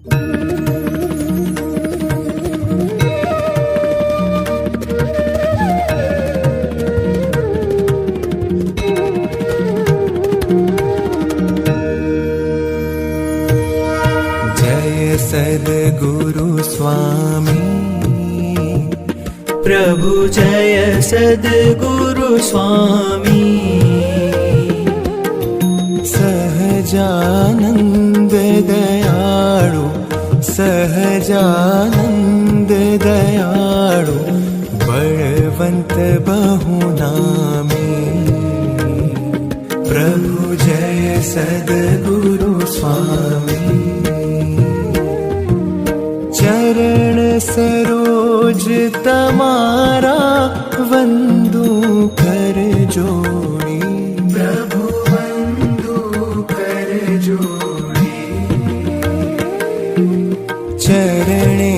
जय सद्गुरु स्वामी प्रभु जय सद्गुरु स्वामी सहजानंद दयाळु सहजानंद दयाळु बलवंत बहुनामी प्रभु जय सद्गुरु स्वामी चरण सरोज तमारा वंदू कर जोड़ी प्रभु वंदू कर जोड़ी चरणे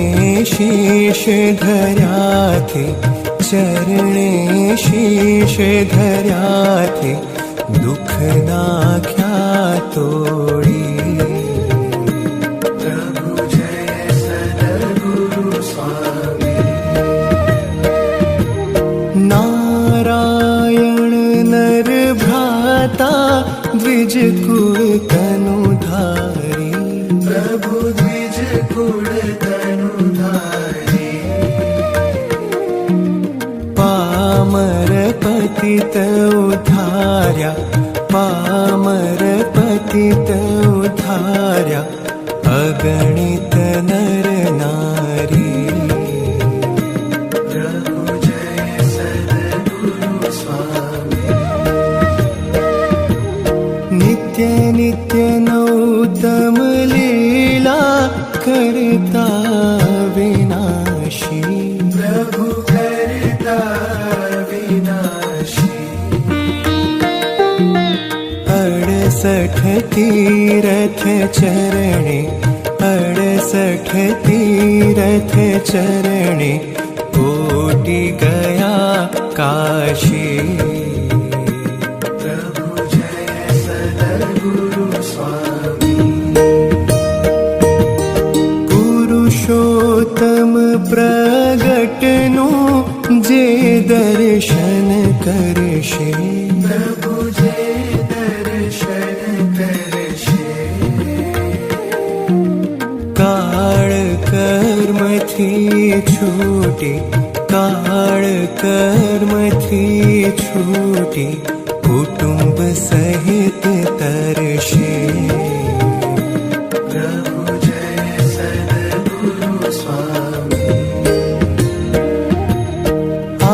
शीश धर्या थे चरणे शीश धर्या थे दुख नाख्या तोड़ी नारायण नर भ्राता द्विज कुल तनुधारी प्रभु द्विज कुल तनुधारी पामर पतित उद्धार्या पामर पतित उद्धार्या अगणित नर नारी नित्य नित्य नौतम लीला करता विनाशी प्रभु करता विनाशी 68 तीरथ चरणे 68 तीरथ चरणे कोटि गया काशी पुरुषोत्तम प्रगटनु जे दर्शन करशे प्रभु जे दर्शन करशे काळ कर्म थी छूटी काळ कर्म थी छूटी कुटुंब सहित तरशे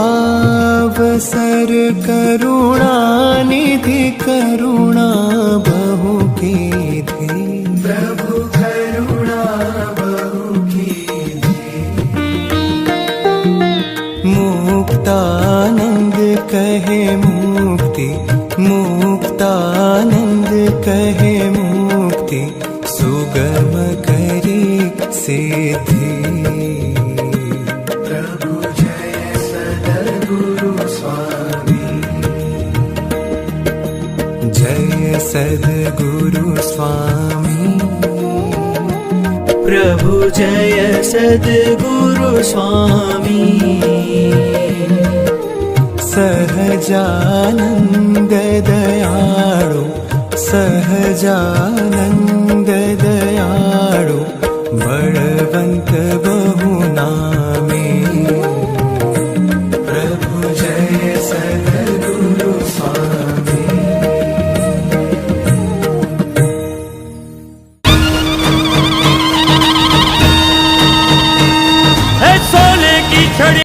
अवसर करुणा निधि करुणा बहु कीधी प्रभु करुणा बहु कीधी मुक्तानंद कहे मुक्ति मुक्तानंद कहे मुक्ति सुगम करी सिद्धि जय सद्गुरु स्वामी प्रभु जय सद्गुरु स्वामी सहजानंद दयाळु सहजानंद दयाळु बलवंत बहुनामी प्रभु जय सद्गुरु स्वामी सोने की छड़ी